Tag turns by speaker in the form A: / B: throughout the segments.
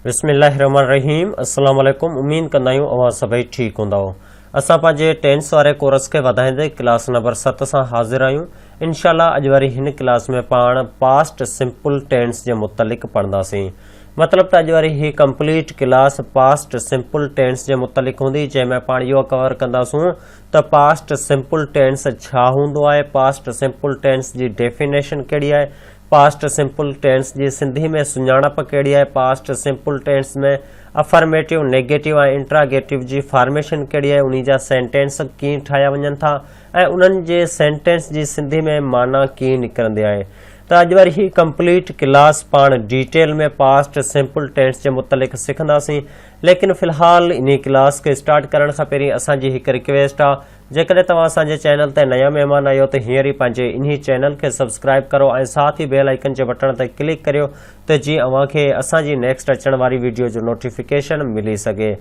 A: बिस्मिल्लाहिर्रहमानिर्रहीम। अस्सलाम वालेकुम। उम्मीद कंदा आहियूं अवां सभई ठीक हूंदव। असां पंहिंजे टेंस वारे कोर्स खे वधाईंदे क्लास नंबर 7 सां हाज़िर आहियूं। इंशाअल्लाह अॼु वरी हिन क्लास में पाण पास्ट सिंपल टेंस जे मुतलिक़ पढ़ंदासीं। मतिलबु त अॼु वरी ही complete class past simple tense जे मुतलिक़ हूंदी, जंहिंमें पाण इहो कवर कंदासूं त पास्ट सिंपल टेंस छा हूंदो आहे, पास्ट सिंपल टेंस जी डेफिनेशन कहिड़ी आहे, पास्ट सिंपल टेंस जी सिंधी में सुञाणप कहिड़ी आहे, पास्ट सिंपल टेंस में अफर्मेटिव, नेगेटिव ऐं इंट्रागेटिव जी फॉर्मेशन कहिड़ी आहे, उन्ही जा सेंटेंस कीअं ठाहिया वञनि था ऐं उन्हनि जे सेंटेंस जी सिंधी में माना कीअं निकिरंदी आहे। त अॼु वरी ही कंप्लीट क्लास पाण डिटेल में पास्ट सिंपल टेंस जे मुतलिक़ सिखंदासीं। लेकिन फ़िलहाल इन क्लास खे स्टार्ट करण खां पहिरीं असांजी हिकु रिक्वेस्ट आहे, जेकॾहिं तव्हां असांजे चैनल ते नया महिमान आहियो त हींअर ई पंहिंजे इन्ही चैनल खे सब्सक्राइब करो ऐं साथ ई बेल आइकन जे बटन ते क्लिक करियो त जीअं अव्हांखे असांजी नेक्स्ट अचण वारी वीडियो जो नोटिफिकेशन मिली सघे।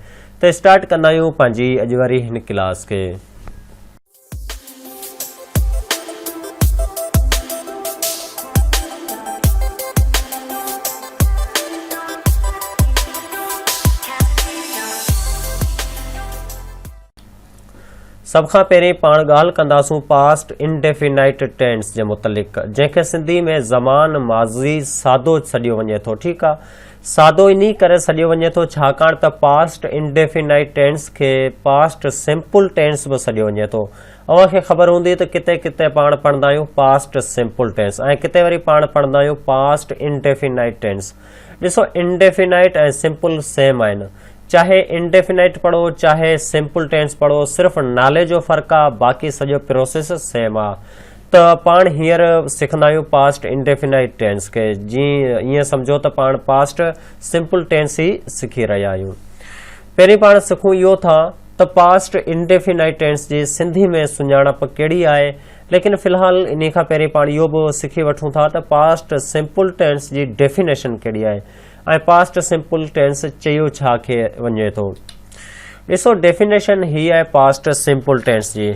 A: त स्टार्ट कंदा आहियूं पंहिंजी अॼु वारी हिन क्लास खे। सब खां पहिरीं पाण ॻाल्हि कंदासूं पास्ट इनडेफिनाइट टेंस जे मुतलिक़, जंहिंखे सिंधी में ज़मान माज़ी सादो सॾियो वञे थो। ठीकु आहे, सादो इन करे सॾियो वञे थो छाकाणि त पास्ट इनडेफिनाइट टेंस खे पास्ट सिंपल टेंस बि सॾियो वञे थो। अव्हांखे ख़बर हूंदी त किथे किथे पाण पढ़ंदा आहियूं पास्ट सिंपल टेंस ऐं किथे वरी पाण पढ़ंदा आहियूं पास्ट इनडेफिनाइट टेंस। ॾिसो, इनडेफिनाइट ऐं सिंपल सेम आहिनि। चाहे इनडेफिनाइट पढ़ो चाहे सिंपल टेंस पढ़ो, सिर्फ़ नाले जो फ़र्क़ु आहे, बाक़ी सॼो प्रोसेस सेम आहे। त पाण हींअर सिखंदा आहियूं पास्ट इनडेफिनाइट टेंस खे। जीअं ईअं सम्झो त पाण पास्ट सिंपल टेंस ई सिखी रहिया आहियूं। पहिरीं पाण सिखूं इहो था त पास्ट इनडेफिनाइट टेंस जी सिंधी में सुञाणप कहिड़ी आहे। लेकिन फ़िलहाल इन खां पहिरीं पाण इहो बि सिखी वठूं था त पास्ट सिंपल टेंस जी डेफिनेशन कहिड़ी आहे ऐं पास्ट सिंपल टेंस चयो छा खे वञे थो। ॾिसो, डेफिनेशन ही आहे पास्ट सिंपल टेंस जी।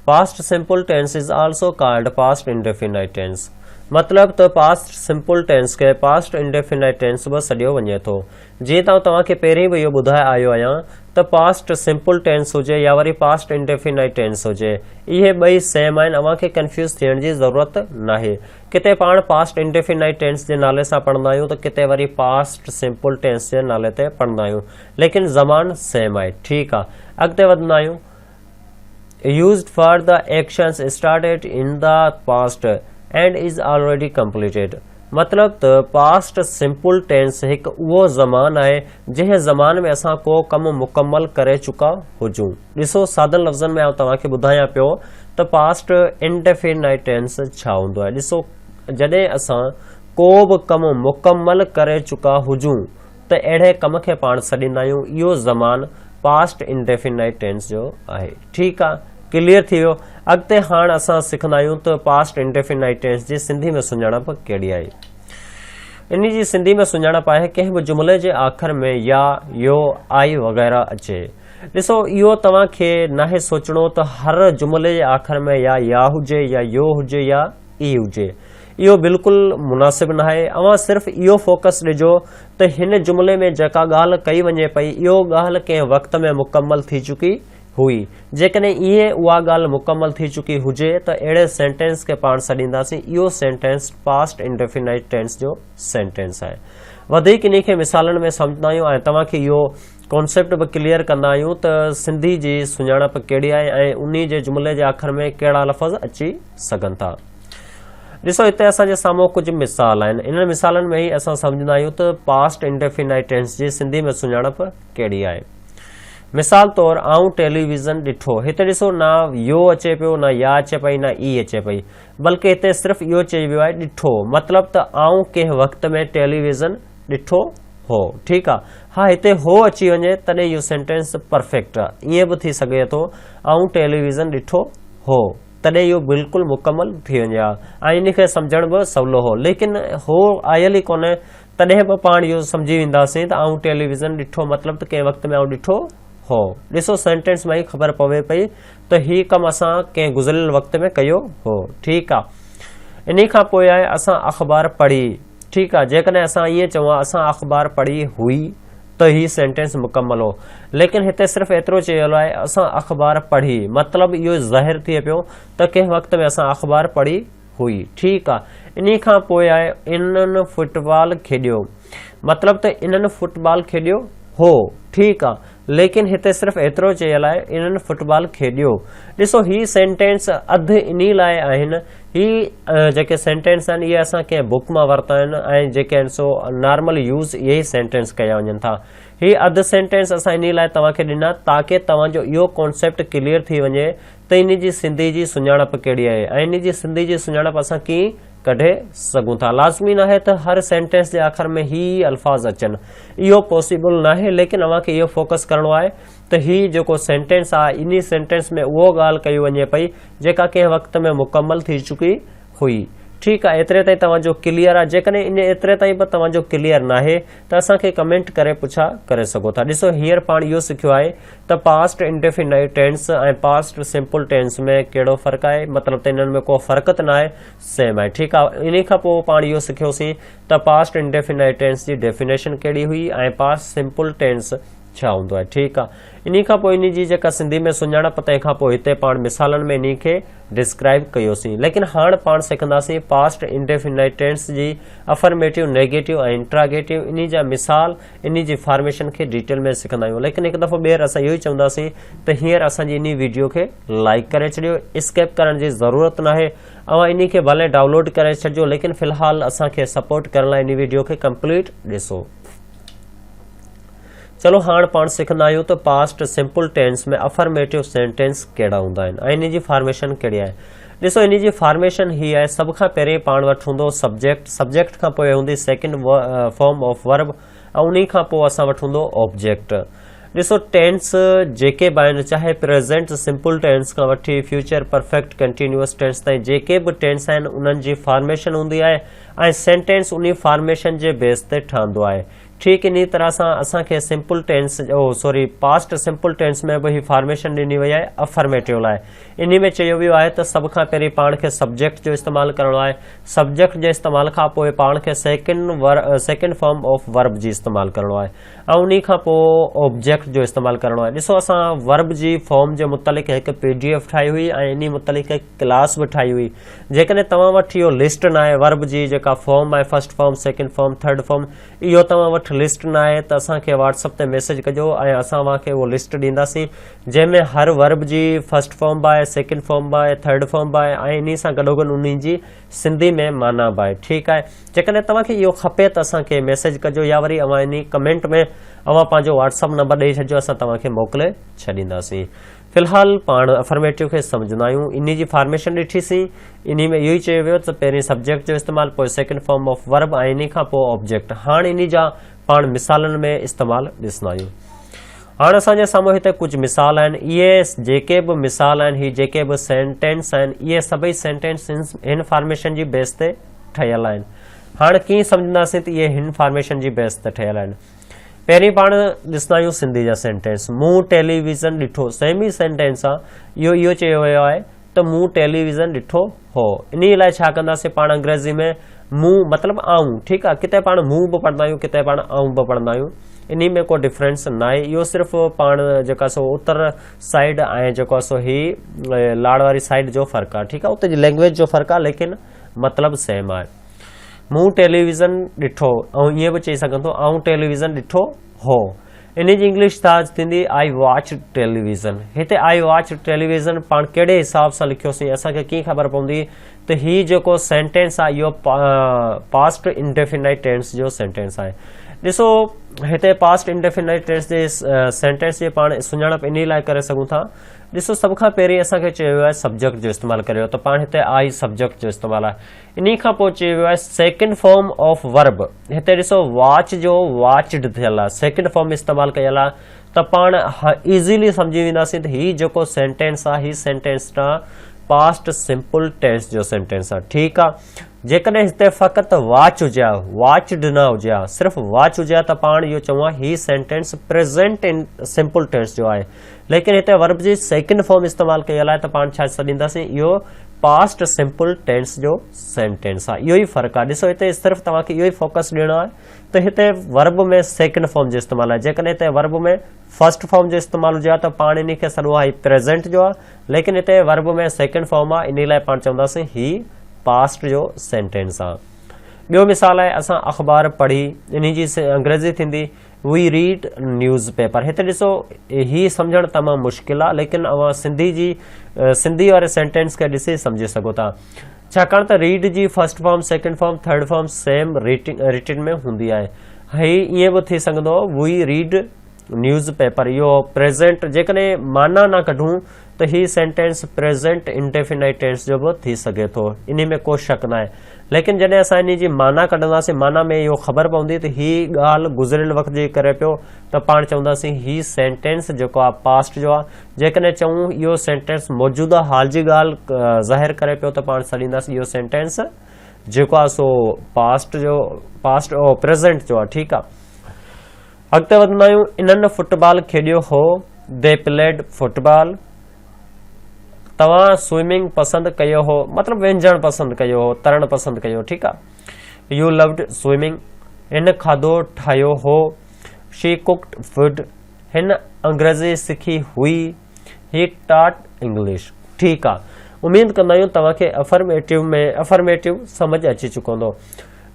A: Past simple tense is also called past indefinite tense. मतिलबु त पास्ट सिंपल टेंस खे पास्ट इंडेफिनाइट टेंस बि सॾियो वञे थो। जीअं त तव्हांखे पहिरीं बि इहो ॿुधाए आयो आहियां त पास्ट सिंपल टेंस हुजे या वरी पास्ट इंडेफिनाइट टेंस हुजे, इहे ॿई सेम आहिनि। अव्हांखे कंफ्यूज़ थियण जी ज़रूरत नाहे। किथे पाण पास्ट इंडेफिनाइट टेंस जे नाले सां पढ़ंदा आहियूं त किथे वरी पास्ट सिंपल टेंस जे नाले ते पढ़ंदा आहियूं, लेकिन ज़मान सेम आहे। ठीकु आहे, अॻिते वधंदा आहियूं। Used for the actions started in the past and is already completed. मतिलबु त पास्ट सिंपल टेंस हिकु उहो ज़मान आहे जंहिं ज़मान में असां को कमु मुकमल करे चुका हुजूं। ॾिसो, सादनि लफ़्ज़नि में तव्हांखे ॿुधायां पियो त पास्ट इनडेफिनाइट टेंस छा हूंदो आहे। ॾिसो, जॾहिं असां को बि कमु मुकमल करे चुका हुजूं त अहिड़े कम खे पाण सॾींदा आहियूं इहो ज़मान पास्ट इनडेफिनाइट टेंस जो आहे। ठीकु आहे, क्लियर थी वियो। अॻिते हाणे असां सिखंदा आहियूं त पास्ट इनडेफिनाइट टेंस जी सिंधी में सुञाणप कहिड़ी आहे। इन जी सिंधी में सुञाणप आहे कंहिं बि जुमिले जे आख़िर में या, यो, आई वग़ैरह अचे। ॾिसो, इहो तव्हांखे नाहे सोचणो त हर जुमिले जे आख़िर में या हुजे या यो हुजे या ई हुजे। इहो बिल्कुलु मुनासिबु न आहे। अव्हां सिर्फ़ु इहो फोकस ॾिजो त हिन जुमिले में जेका ॻाल्हि कई वञे पई इहो ॻाल्हि कंहिं वक़्त में मुकमल थी चुकी हुई। जेकॾहिं इहे उहा ॻाल्हि मुकमल थी चुकी हुजे त अहिड़े सेंटेंस खे पाण सॾींदासीं इहो सेंटेंस पास्ट इनडेफिनाइट टेंस जो सेंटेंस आहे। वधीक इन खे मिसालनि में सम्झंदा आहियूं ऐं तव्हांखे इहो कॉन्सेप्ट बि क्लियर कंदा आहियूं त सिंधी जी सुञाणप कहिड़ी आहे ऐं उन जे जुमिले जे आख़िर में कहिड़ा लफ़्ज़ अची सघनि था। ॾिसो, हिते असांजे साम्हूं कुझु मिसाल आहिनि। इन मिसालनि में ई असां सम्झंदा आहियूं त पास्ट इनडेफिनाइट टेंस जी सिंधी में सुञाणप कहिड़ी आहे। मिसाल तौरु, आऊं टेलीविज़न ॾिठो। हिते ॾिसो, न यो अचे पियो, न या अचे पई, न ई अचे पई, बल्कि हिते सिर्फ़ु इहो चई वियो आहे ॾिठो। मतिलबु त आऊं कंहिं वक़्त में टेलीविज़न ॾिठो हो। ठीकु आहे, हा, हिते हो अची वञे तॾहिं इहो सेंटेंस परफेक्ट आहे। ईअं बि थी सघे थो आऊं टेलीविज़न ॾिठो हो, तॾहिं इहो बिल्कुलु मुकमल थी वञे हा ऐं इन खे सम्झण बि सवलो हो। लेकिन हो आयल ई कोन्हे, तॾहिं बि पाण इहो सम्झी वेंदासीं त आऊं टेलीविज़न ॾिठो मतिलबु त कंहिं वक़्त में आऊं ॾिठो हो। ॾिसो, सेंटेंस में ई ख़बर पवे पई त ही कमु असां कंहिं गुज़िरियल वक़्त में कयो हो। ठीकु आहे, इन खां पोइ आहे असां अख़बार पढ़ी। ठीकु आहे, जेकॾहिं असां ईअं चवां असां अख़बार पढ़ी हुई त ही सेंटेंस मुकम्मल हो। लेकिन हिते सिर्फ़ एतिरो चयल आहे असां अख़बार पढ़ी, मतिलबु इहो ज़ाहिर थिए पियो त कंहिं वक़्त में असां अख़बार पढ़ी हुई। ठीकु आहे। इन खां पोइ आहे इन्हनि फुटबॉल खेॾियो, मतिलबु त इन्हनि फुटबॉल खेॾियो हो। ठीकु आहे। लेकिन हिते सिर्फ़ एतिरो चयल आहे इन्हनि फुटबॉल खेॾियो। ॾिसो ही सेंटेंस अधु इन लाइ आहिनि, ही जेके सेंटेंस आहिनि इहे असां कंहिं बुक मां वरिता आहिनि ऐं जेके आहिनि सो नॉर्मल यूज़ इहे ई सेंटेंस कया वञनि था। ही अधु सेंटेंस असां इन लाइ तव्हांखे ॾिना ताकी तव्हांजो इहो कॉन्सेप्ट क्लियर थी वञे त इन जी सिंधी जी सुञाणप कहिड़ी आहे ऐं इन जी सिंधी जी सुञाणप असां कीअं कढे सघूं था। लाज़मी न आहे त हर सेंटेंस जे आख़िर में ही अल्फाज़ अचनि, इहो पॉसिबल न आहे। लेकिन अव्हांखे इहो फोकस करणो आहे त ही जेको सेंटेंस आहे इन सेंटेंस में उहो ॻाल्हि कई वञे पई जेका कंहिं वक़्त में मुकम्मल थी चुकी हुई। ठीकु आहे। एतिरे ताईं तव्हांजो क्लियर आहे। जेकॾहिं इन एतिरे ताईं बि तव्हांजो क्लियर न आहे त असांखे कमेंट करे पुछा करे सघो था। ॾिसो हींअर पाण इहो सिखियो आहे त पास्ट इंडेफिनाइट टेंस ऐं पास्ट सिंपल टेंस में कहिड़ो फ़र्क़ु आहे, मतिलबु त इन्हनि में को फ़र्क़ु त न आहे, सेम आहे। ठीकु आहे। इन खां पोइ पाण इहो सिखियोसीं त पास्ट इंडेफिनाइट टेंस जी डेफिनेशन कहिड़ी हुई ऐं पास्ट सिंपल टेंस छा हूंदो आहे। ठीकु आहे। इन खां पोइ इन जी जेका सिंधी में सुञाणप तंहिंखां पोइ हिते पाण मिसालनि में इन खे डिस्क्राइब कयोसीं। लेकिन हाणे पाण सिखंदासीं पास्ट इंडेफिनाइट टेंस जी अफर्मेटिव, नेगेटिव ऐं इंट्रागेटिव इन जा मिसाल, इन जी फॉर्मेशन खे डिटेल में सिखंदा आहियूं। लेकिन हिकु दफ़ो ॿीहर असां इहो ई चवंदासीं त हींअर असांजी इन वीडियो खे लाइक करे छॾियो, स्किप करण जी ज़रूरत न आहे। अवां इन खे भले डाउनलोड करे छॾिजो, लेकिन फ़िलहाल असांखे सपोर्ट करण लाइ इन वीडियो खे कंप्लीट ॾिसो। चलो हाणे पाण सिखंदा आहियूं त पास्ट सिंपल टेंस में अफर्मेटिव सेंटेंस कहिड़ा हूंदा आहिनि ऐं इन जी फॉर्मेशन कहिड़ी आहे। ॾिसो इन जी फॉर्मेशन ही आहे, सभ खां पहिरीं पाण वटि हूंदो सब्जेक्ट, सब्जेक्ट खां पोइ हूंदी सेकेंड फॉर्म ऑफ वर्ब ऐं उन खां पोइ असां वटि हूंदो ऑब्जेक्ट। ॾिसो टेंस जेके बि आहिनि, चाहे प्रेज़ेंट सिंपल टेंस खां वठी फ्यूचर परफेक्ट कंटिन्यूअस टेंस ताईं जेके बि टेंस आहिनि उन्हनि जी फॉर्मेशन हूंदी आहे ऐं सेंटेंस उन फॉर्मेशन जे बेस ते ठहंदो आहे। ठीकु इन तरह सां असांखे simple tense past simple tense में बि फॉर्मेशन ॾिनी वई आहे अफर्मेटिव लाइ। इन में चयो वियो आहे त सभ खां पहिरीं पाण खे सब्जेक्ट जो इस्तेमालु करणो आहे, सब्जेक्ट जे इस्तेमाल खां पोइ पाण खे सेकेंड फॉर्म ऑफ वर्ब जी इस्तेमालु करणो आहे ऐं उन खां पोइ ऑब्जेक्ट जो इस्तेमालु करणो आहे। ॾिसो असां वर्ब जी फॉर्म जे मुतलिक़ हिकु PDF ठाही हुई ऐं इन मुतलिक़ क्लास बि ठाही हुई। जेकॾहिं तव्हां वटि इहो लिस्ट न आहे वर्ब जी जेका फॉर्म आहे, first form, second form, third form, इहो तव्हां वटि लिस्ट न आहे त असांखे व्हाट्सअप ते मैसेज कजो ऐं असां तव्हांखे उहो लिस्ट ॾींदासीं जंहिंमें हर वर्ब जी फर्स्ट फॉर्म बि आहे, सेकेंड फॉर्म बि आहे, थर्ड फॉर्म बि आहे ऐं इन सां गॾोगॾु उन जी सिंधी में माना बि आहे। ठीकु आहे। जेकॾहिं तव्हांखे इहो खपे त असांखे मैसेज कजो या वरी अवां इन कमेंट में अवां पंहिंजो व्हाट्सअप नंबर ॾेई छॾिजो, असां तव्हांखे मोकिले छॾींदासीं। फ़िलहाल पाण अफर्मेटिव खे सम्झंदा आहियूं। इन जी फॉर्मेशन ॾिठीसीं, इन में इहो ई चयो वियो त पहिरीं सब्जेक्ट जो इस्तेमालु, पोइ सेकेंड फॉर्म ऑफ वर्ब ऐं इन खां पोइ ऑब्जेक्ट। हाणे इन जा पाण मिसालनि में इस्तेमालु ॾिसंदा आहियूं। हाणे असांजे साम्हूं हिते कुझु मिसाल आहिनि। इहे जेके बि मिसाल आहिनि, ही जेके बि सेंटेंस आहिनि, इहे सभई सेंटेंस हिन फॉर्मेशन जी बेस ते ठहियल आहिनि। हाणे कीअं सम्झंदासीं त इहे हिन फॉर्मेशन जी बेस ते ठहियल आहिनि। पहिरीं पाण ॾिसंदा आहियूं सिंधी जा सेंटेंस। मूं टेलीविज़न ॾिठो, सेमी सेंटेंस आहे। इहो चयो वियो आहे त मूं टेलीविज़न ॾिठो हो। इन लाइ छा कंदासीं पाण अंग्रेज़ी में मूं मतिलबु आऊं। ठीकु आहे। किथे पाण मूं बि पढ़ंदा आहियूं, किथे पाण आऊं बि पढ़ंदा आहियूं। इन में को डिफरेंस न आहे। इहो सिर्फ़ु पाण जेका सो उत्तर साइड ऐं जेको सो ही लाड़ वारी साइड जो फ़र्क़ु आहे। ठीकु आहे। उते जी लैंग्वेज जो फ़र्क़ु आहे, लेकिन मतिलबु सेम आहे। मूं टेलीविज़न ॾिठो ऐं ईअं बि चई सघंदो आऊं टेलीविज़न ॾिठो हो। इन जी इंग्लिश छा थींदी? I watch television. हिते आई वॉच टेलीविज़न पाण कहिड़े हिसाब सां लिखियोसीं, असांखे कीअं ख़बर पवंदी त ही जेको सेंटेंस आहे इहो पास्ट इंडेफिनाइट टेंस जो सेंटेंस आहे। ॾिसो हिते पास्ट इंडेफिनाइट टेंस जे सेंटेंस जे पाण सुञाणप इन लाइ करे सघूं था। ॾिसो सभ खां पहिरीं असांखे चयो वियो आहे सब्जेक्ट जो इस्तेमालु करियो, त पाण हिते आई सब्जेक्ट जो इस्तेमालु आहे। इन खां पोइ चयो वियो आहे सेकेंड फॉर्म ऑफ वर्ब। हिते ॾिसो वॉच जो वॉच्ड थियल आहे, सेकेंड फॉर्म इस्तेमालु कयल आहे, त पाण इज़ीली सम्झी वेंदासीं त हीउ जेको सेंटेंस आहे हीउ सेंटेंस पास्ट सिंपल टेंस जो सेंटेंस आहे। ठीकु आहे। जेकॾहिं हिते फ़क़ति वॉच हुजे हा, वॉच्ड न हुजे हा, सिर्फ़ु वॉच हुजे हा त पाण इहो चऊं हा हीउ sentence present in simple tense जो आहे। लेकिन हिते वर्ब जी सेकेंड फॉर्म इस्तेमालु कयल आहे त पाण छा छॾींदासीं, इहो पास्ट सिंपल टेंस जो सेंटेंस आहे। इहो ई फ़र्क़ु आहे। ॾिसो हिते सिर्फ़ु तव्हांखे इहो ई फोकस ॾियणो आहे त हिते वर्ब में सेकेंड फॉर्म जो इस्तेमालु आहे। जेकॾहिं हिते वर्ब में फर्स्ट फॉर्म जो इस्तेमालु हुजे त पाण इन खे सॾो आहे प्रेज़ेंट जो आहे, लेकिन हिते वर्ब में सेकेंड फॉर्म आहे, इन लाइ पाण चवंदासीं ही पास्ट जो सेंटेंस आहे। ॿियो मिसाल आहे, असां अख़बार पढ़ी, इन जी अंग्रेज़ी थींदी वी रीड न्यूज़ पेपर। हिते ॾिसो ही सम्झणु तमामु मुश्किल आहे, लेकिन अवां सिंधी वारे सेंटेंस खे ॾिसी सम्झी सघो था, छाकाणि त रीड जी first form, second form, third form same written में हूंदी आहे। ही ईअं बि थी सघंदो वी रीड न्यूज़ पेपर, इहो प्रेज़ेंट, जेकॾहिं माना न कढूं त ही सेंटेंस प्रेज़ेंट इंडेफिनाइट टेंस जो बि थी सघे थो, इन में को शक न आहे। लेकिन जॾहिं असां इन जी माना कढंदासीं, माना में इहो ख़बर पवंदी त ही ॻाल्हि गुज़िरियल वक़्त जी करे पियो, त पाण चवंदासीं ही सेंटेंस जेको आहे पास्ट जो आहे। जेकॾहिं चऊं इहो सेंटेंस मौजूदा हाल जी ॻाल्हि ज़ाहिर करे पियो, त पाण छॾींदासीं इहो सेंटेंस जेको आहे सो पास्ट प्रेज़ेंट जो आहे। ठीकु आहे, अॻिते वधंदा आहियूं। इन्हनि फुटबॉल खेॾियो हो, दे प्लेड फुटबॉल। तव्हां स्विमिंग पसंदि कयो हो, मतिलबु वेंझण पसंदि कयो हो, तरण पसंदि कयो। ठीकु आहे, यू लव्ड स्विमिंग। हिन खाधो ठाहियो हो, शी कुक्ड फूड। हिन अंग्रेज़ी सिखी हुई, ही टॉट इंग्लिश। ठीकु आहे, उमेद कंदा आहियूं तव्हांखे अफर्मेटिव समझ अची चुको हूंदो।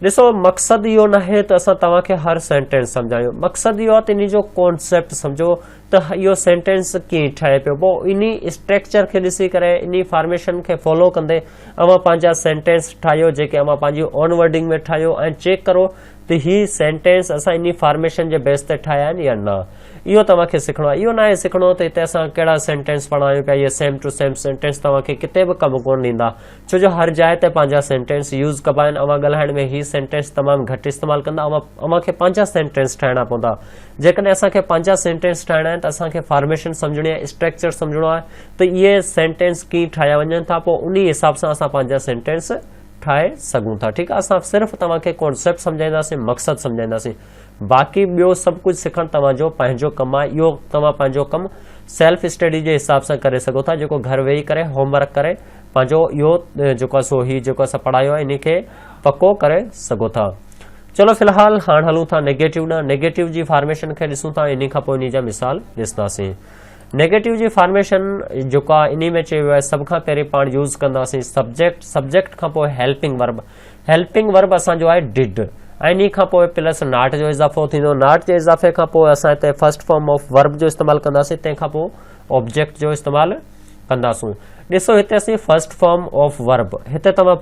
A: ॾिसो, मक़सदु इहो न आहे त असां तव्हांखे हर सेंटेंस सम्झायूं, मक़सदु इहो आहे त इन जो कॉन्सेप्ट सम्झो त इहो सेंटेंस कीअं ठहे पियो। पोइ इन स्ट्रक्चर खे ॾिसी करे, इन फॉर्मेशन खे फॉलो कंदे अवां पंहिंजा सेंटेंस ठाहियो, जेके अवां पंहिंजी ओन वर्डिंग में ठाहियो, ऐं चेक करो त ही सेंटेंस असां इन फॉर्मेशन जे बेस ते ठाहिया आहिनि या न। इहो तव्हांखे सिखणो आहे। इहो न आहे सिखणो त हिते असां कहिड़ा सेंटेंस पढ़ायूं पिया, इहे सेम टू सेम सेंटेंस तव्हांखे किथे बि कमु कोन ॾींदा, छो जो हर जाइ ते पंहिंजा सेंटेंस यूज़ कबा आहिनि। अवां ॻाल्हाइण में ही सेंटेंस तमामु घटि इस्तेमालु कंदा, अवांखे पंहिंजा सेंटेंस ठाहिणा पवंदा। जेकॾहिं असांखे पंहिंजा सेंटेंस ठाहिणा आहिनि त असांखे फॉर्मेशन सम्झणी आहे, स्ट्रक्चर सम्झणो आहे, त इहे सेंटेंस कीअं ठाहिया वञनि था, पोइ उन हिसाब सां असां पंहिंजा सेंटेंस ठाहे सघूं था। ठीकु आहे, असां सिर्फ़ु तव्हांखे कॉन्सेप्ट सम्झाईंदासीं, मक़सदु सम्झाईंदासीं, बाक़ी ॿियो सभु कुझु सिखणु तव्हांजो पंहिंजो कमु आहे। इहो तव्हां पंहिंजो कमु सेल्फ स्टडी जे हिसाब सां करे सघो था, जेको घर वेही करे होमवर्क करे पंहिंजो इहो जेको आहे सो ही जेको असां पढ़ायो आहे इन खे पको करे सघो था। चलो फ़िलहाल हाणे हलूं था नेगेटिव ॾांहुं। नेगेटिव जी फॉर्मेशन खे ॾिसूं था, इन खां पोइ इन जा मिसाल ॾिसंदासीं। नेगेटिव जी फॉर्मेशन जेको आहे इन में चयो आहे, सभ खां पहिरीं पाण यूज़ कंदासीं सब्जेक्ट खां पोइ हेल्पिंग वर्ब असांजो आहे डिड, ऐं इन खां पोइ प्लस नॉट जो इज़ाफ़ो थींदो। नॉट जे इज़ाफ़े खां पोइ असां हिते फर्स्ट फॉर्म ऑफ वर्ब जो इस्तेमालु कंदासीं, तंहिंखां पोइ ऑब्जेक्ट जो इस्तेमालु कंदासूं। ॾिसो, हिते असीं फर्स्ट फॉर्म ऑफ वर्ब, हिते तव्हां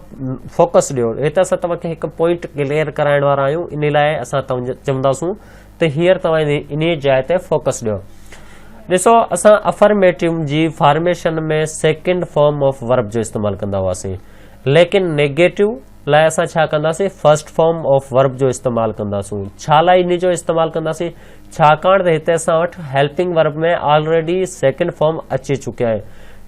A: फोकस ॾियो, हिते असां तव्हांखे हिकु पॉइंट क्लियर कराइण वारा आहियूं, इन लाइ असां चवंदासूं त हींअर तव्हां इन जाइ ते फोकस ॾियो। ॾिसो, असां अफर्मेटिव जी फॉर्मेशन में सेकेंड फॉर्म ऑफ वर्ब जो इस्तेमालु कंदा हुआसीं, लेकिन नेगेटिव लाइ असां छा कंदासीं, फर्स्ट फॉर्म ऑफ वर्ब जो इस्तेमालु कंदासूं। छा लाइ इन जो इस्तेमालु कंदासीं, छाकाणि त हिते असां वटि हेल्पिंग वर्ब में ऑलरेडी सेकेंड फॉर्म अची चुकियो आहे।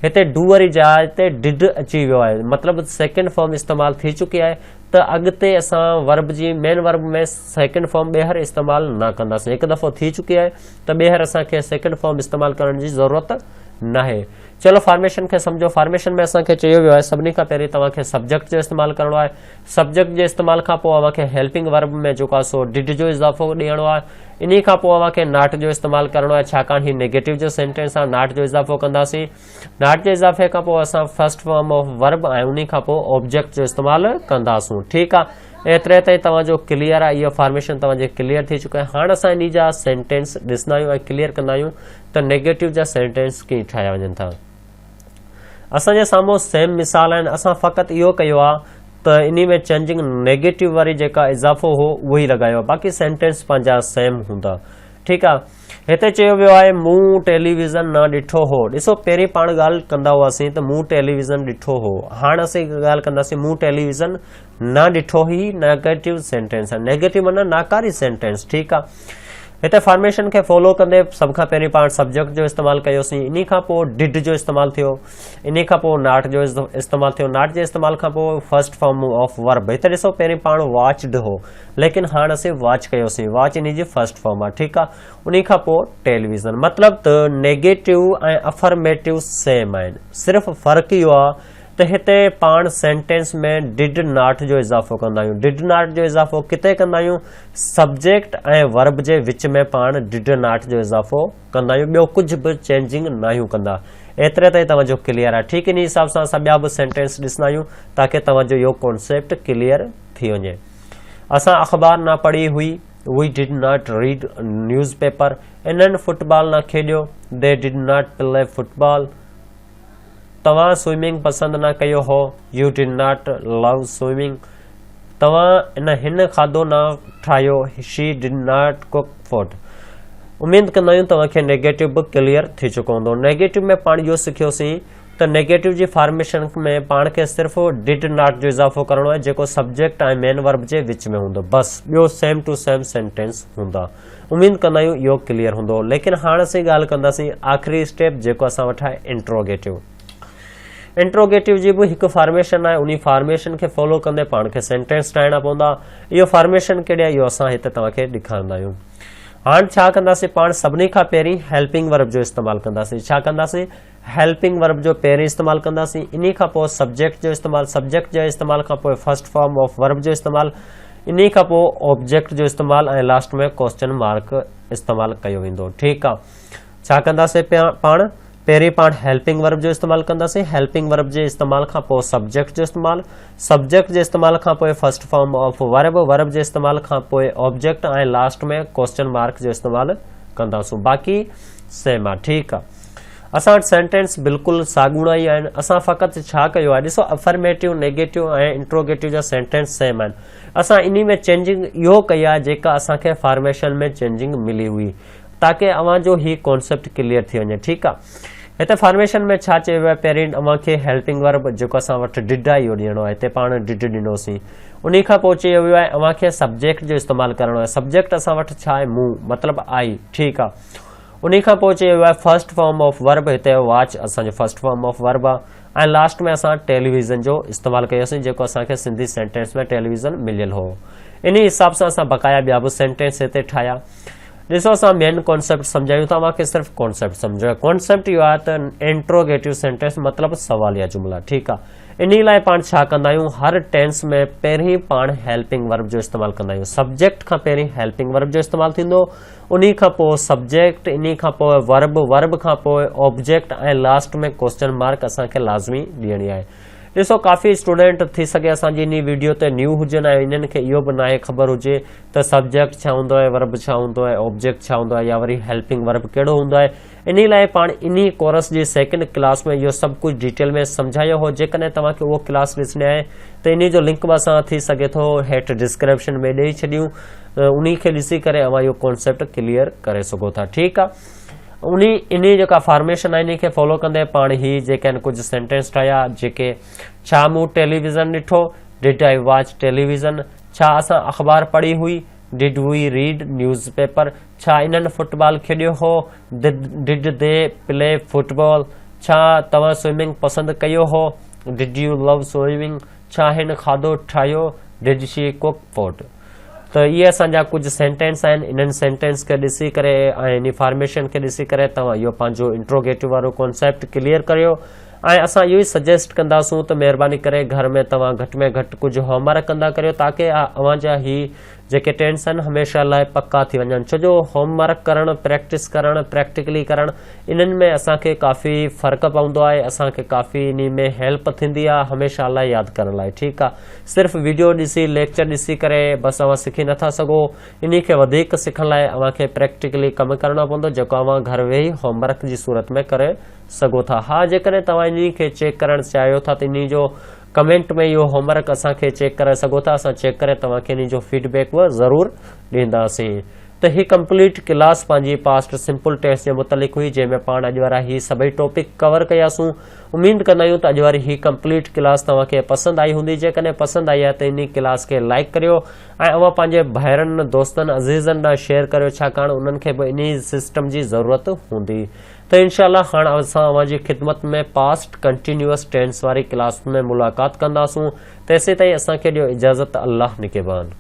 A: हिते डू वारी जाइ ते डिड अची वियो आहे, मतिलबु सेकेंड फॉर्म इस्तेमालु थी चुकी आहे, त अॻिते असां वर्ब जी मेन वर्ब में सेकेंड फॉर्म ॿीहर इस्तेमालु न कंदासीं। हिकु दफ़ो थी चुकी आहे त ॿीहर असांखे सेकेंड फॉर्म इस्तेमालु करण जी ज़रूरत न आहे। चलो फॉर्मेशन खे सम्झो। फॉर्मेशन में असांखे चयो वियो आहे सभिनी खां पहिरीं तव्हांखे सब्जेक्ट जो इस्तेमालु करणो आहे। सब्जेक्ट जे इस्तेमालु खां पोइ अव्हांखे हेल्पिंग वर्ब में जेको आहे सो डिड जो इज़ाफ़ो ॾियणो आहे। इन खां पोइ अव्हांखे नॉट जो इस्तेमालु करणो आहे, छाकाणि ही नेगेटिव जो सेंटेंस आहे, नॉट जो इज़ाफ़ो कंदासीं। नॉट जे इज़ाफ़े खां पोइ असां फर्स्ट फॉर्म ऑफ वर्ब ऐं उन खां पोइ ऑब्जेक्ट जो इस्तेमालु कंदासूं। ठीकु आहे, एतिरे ताईं तव्हांजो क्लियर आहे, इहो फॉर्मेशन तव्हांजे क्लियर थी चुको आहे। हाणे असां इन जा सेंटेंस ॾिसंदा आहियूं ऐं क्लियर कंदा आहियूं त नेगेटिव जा सेंटेंस कीअं ठाहिया वञनि था। असांजे साम्हूं सेम मिसाल आहिनि, असां फ़क़ति इहो कयो आहे त इन में चेंजिंग नेगेटिव वारी जेका इज़ाफ़ो हो उहो ई लॻायो आहे, बाक़ी सेंटेंस पंहिंजा सेम हूंदा। ठीकु आहे, हिते चयो वियो आहे मूं टेलीविज़न न ॾिठो हो। ॾिसो, पहिरीं पाण ॻाल्हि कंदा हुआसीं त मूं टेलीविज़न ॾिठो हो, हाणे असीं ॻाल्हि कंदासीं मूं टेलीविज़न न ॾिठो ही नेगेटिव सेंटेंस आहे, नेगेटिव माना नाकारी सेंटेंस। ठीकु आहे, हिते फॉर्मेशन खे फॉलो कंदे सभ खां पहिरीं पाण सब्जेक्ट जो इस्तेमालु कयोसीं, इन खां पोइ डिड जो इस्तेमालु थियो, इन खां पोइ नॉट जो इस्तेमालु थियो। नॉट जे इस्तेमालु खां पोइ फर्स्ट फॉर्म ऑफ वर्ब। हिते ॾिसो, पहिरीं पाण वॉच्ड हो, लेकिन हाणे असीं वॉच कयोसीं, watch in ji first form आहे। ठीकु आहे, उन खां पोइ टेलीविज़न। मतिलबु त नेगेटिव ऐं अफर्मेटिव सेम आहिनि, सिर्फ़ु फ़र्क़ु इहो आहे त हिते पाण सेंटेंस में डिड नॉट जो इज़ाफ़ो कंदा आहियूं। डिड नॉट जो इज़ाफ़ो किथे कंदा आहियूं? सब्जेक्ट ऐं वर्ब जे विच में पाण डिड नॉट जो इज़ाफ़ो कंदा आहियूं, ॿियो कुझु बि चेंजिंग न आहियूं कंदा। एतिरे ताईं तव्हांजो क्लियर आहे। ठीकु, इन हिसाब सां असां ॿिया बि सेंटेंस ॾिसंदा आहियूं ताकी तव्हांजो इहो कॉन्सेप्ट क्लियर थी वञे। असां अख़बार न पढ़ी हुई, we did not read newspaper. इन्हनि फुटबॉल न खेॾियो, they did not play football. तव्हां स्विमिंग पसंदि न कयो हो, you did not love swimming. तव्हां हिन खाधो न ठाहियो, she did not cook food. उम्मीद कंदा आहियूं तव्हांखे नेगेटिव बि क्लियर थी चुको हूंदो। नेगेटिव में पाण इहो सिखियोसीं त नेगेटिव जी फॉर्मेशन में पाण खे सिर्फ़ु डिड नॉट जो इज़ाफ़ो करणो आहे जेको सब्जेक्ट ऐं मेन वर्ब जे विच में हूंदो, बस ॿियो सेम टू सेम सेंटेंस हूंदा। उम्मीद कंदा आहियूं इहो क्लियर हूंदो। लेकिन हाणे असीं ॻाल्हि कंदासीं आख़िरी स्टेप जेको असां वटि आहे इंट्रोगेटिव। इंट्रोगेटिव जी बि हिकु फॉर्मेशन आहे, उन फॉर्मेशन खे फॉलो कंदे पाण खे सेंटेंस ठाहिणा पवंदा। इहो फॉर्मेशन कहिड़ी आहे इहो असां हिते तव्हांखे ॾेखारींदा आहियूं। हाणे छा कंदासीं? पाण सभिनी खां पहिरीं हेल्पिंग वर्ब जो इस्तेमालु कंदासीं। छा कंदासीं? हेल्पिंग वर्ब जो पहिरीं इस्तेमालु कंदासीं। इन खां पोइ सब्जेक्ट जो इस्तेमालु, सब्जेक्ट जे इस्तेमालु खां पोइ फर्स्ट फॉर्म ऑफ वर्ब जो इस्तेमालु, इन खां पोइ ऑब्जेक्ट जो इस्तेमालु ऐं लास्ट में क्वेश्चन मार्क इस्तेमालु कयो वेंदो। ठीकु आहे, छा कंदासीं? पाण पहिरीं पाण हेल्पिंग वर्ब जो इस्तेमालु कंदासीं। हेल्पिंग वर्ब जे इस्तेमालु खां पोइ सब्जेक्ट जो इस्तेमालु, सब्जेक्ट जे इस्तेमालु खां पोइ first form of verb, verb जे इस्तेमालु खां पोइ ऑब्जेक्ट ऐं लास्ट में क्वेश्चन मार्क जो इस्तेमालु कंदासूं। बाक़ी सेम आहे। ठीकु आहे, असां वटि सेंटेंस बिल्कुलु साॻूणा ई आहिनि। असां फ़क़ति छा कयो आहे, ॾिसो अफर्मेटिव, नेगेटिव ऐं इंट्रोगेटिव जा सेंटेंस सेम आहिनि। असां इन में चेंजिंग इहो कई आहे जेका असांखे फॉर्मेशन में चेंजिंग मिली हुई ताकी अव्हांजो ही कॉन्सेप्ट क्लियर थी वञे। ठीकु आहे, हिते फॉर्मेशन में छा चयो वियो आहे? पहिरीं अव्हांखे हेल्पिंग वर्ब जेको असां वटि डिड आहे इहो ॾियणो आहे, हिते पाण डिड ॾिनोसीं। उन खां पोइ चयो वियो आहे अव्हांखे सब्जेक्ट जो इस्तेमालु करणो आहे। सब्जेक्ट असां वटि छा आहे? मूं, मतिलबु आई। ठीकु आहे, उन खां पोइ चयो वियो आहे फर्स्ट फॉर्म ऑफ वर्ब, हिते वॉच असांजो फर्स्ट फॉर्म ऑफ वर्ब आहे। ऐं लास्ट में असां टेलीविज़न जो इस्तेमालु कयोसीं जेको असांखे सिंधी सेंटेंस में टेलीविज़न मिलियल हो। इन हिसाब सां असां बक़ाया ॿिया बि सेंटेंस हिते ठाहिया। ॾिसो, असां मेन कॉन्सेप्ट सम्झायूं था, तव्हांखे सिर्फ़ु कॉन्सेप्ट सम्झो आहे। कॉन्सेप्ट इहो आहे त इंट्रोगेटिव सेंटेंस मतिलबु सवालिया जुमला। ठीकु आहे, इन लाइ पाण छा कंदा आहियूं? हर टेंस में पहिरीं पाण हेल्पिंग वर्ब जो इस्तेमालु कंदा आहियूं। सब्जेक्ट खां पहिरीं हेल्पिंग वर्ब जो इस्तेमालु थींदो, उन खां पोइ सब्जेक्ट, इन खां पोइ वर्ब, वर्ब खां पोइ ऑब्जेक्ट ऐं लास्ट में क्वेश्चन मार्क असांखे लाज़मी ॾियणी आहे। ॾिसो, काफ़ी स्टूडेंट थी सघे असांजी इन वीडियो ते न्यू हुजनि ऐं इन्हनि खे इहो बि नाहे ख़बर हुजे त सब्जेक्ट छा हूंदो आहे, वर्ब छा हूंदो आहे, ऑब्जेक्ट छा हूंदो आहे, या वरी हेल्पिंग वर्ब कहिड़ो हूंदो आहे। इन लाइ पाण इन कोर्स जी सेकेंड क्लास में इहो सभु कुझु डिटेल में सम्झायो हो। जेकॾहिं तव्हांखे उहो क्लास ॾिसणी आहे त इन जो लिंक बि असां थी सघे थो हेठि डिस्क्रिप्शन में ॾेई छॾियूं, उन खे ॾिसी करे अव्हां इहो कॉन्सेप्ट क्लियर करे सघो था। ठीकु आहे, इन जेका फॉर्मेशन आहे इन खे फॉलो कंदे पाण ही जेके आहिनि कुझु सेंटेंस ठाहिया जेके छा मूं टेलीविज़न ॾिठो, डिड आई वॉच टेलीविज़न। छा असां अख़बार पढ़ी हुई, did we read newspaper. छा इन्हनि फुटबॉल खेॾियो हो, डिड दे प्ले फुटबॉल। छा तव्हां स्विमिंग पसंदि कयो हो, डिड यू लव स्विमिंग। छा हिन खाधो ठाहियो, डिड शी कुक फूड। त इहे असांजा कुझु सेंटेंस आहिनि। इन्हनि सेंटेंस खे ॾिसी करे ऐं इन फॉर्मेशन खे ॾिसी करे तव्हां इहो पंहिंजो इंट्रोगेटिव वारो कॉन्सेप्ट क्लियर करियो। ऐं असां इहो ई सजेस्ट कंदासूं त महिरबानी करे घर में तव्हां घटि में घटि कुझु होमवर्क कंदा करियो ताकी अव्हांजा ही जेके टेंस आहिनि हमेशह लाइ पक्का थी वञनि। छो जो होमवर्क करणु, प्रैक्टिस करणु, प्रैक्टिकली करणु, इन्हनि में असांखे काफ़ी फ़र्क़ु पवंदो आहे, असांखे काफ़ी इन में हेल्प थींदी आहे हमेशह लाइ यादि करण लाइ। ठीकु आहे, सिर्फ़ु वीडियो ॾिसी, लेक्चर ॾिसी करे बसि अव्हां सिखी नथा सघो। इन खे वधीक सिखण लाइ अव्हांखे प्रैक्टिकली कमु करणो पवंदो जेको अव्हां घर वेही होमवर्क जी सूरत में करे सघो था। हा, जेकॾहिं तव्हां इन खे चेक करणु चाहियो था त इन जो कमेंट में इहो होमवर्क असांखे चेक करे सघो था। असां चेक करे तव्हांखे इन जो फीडबैक बि ज़रूरु ॾींदासीं। त ही कंप्लीट क्लास पंहिंजी पास्ट सिंपल टेस्ट जे मुतलिक़ हुई जंहिंमें पाण अॼु वारा ही सभई टॉपिक कवर कयासीं। उमीद कंदा आहियूं त अॼु वारी ही कंप्लीट क्लास तव्हांखे पसंदि आई हूंदी। जेकॾहिं पसंदि आई आहे त इन क्लास खे लाइक करियो ऐं अव्हां पंहिंजे भाइरनि, दोस्तनि, अज़ीज़नि ॾांहुं शेयर करियो छाकाणि उन्हनि खे बि इन सिस्टम जी ज़रूरत हूंदी। त इंशाअल्लाह हाणे असां अव्हांजी ख़िदमत में पास्ट कंटिन्यूअस टेंस वारी क्लास में मुलाक़ात कंदासूं। तेसीं ताईं असांखे ॾियो इजाज़त। अल्लाह निगहबान।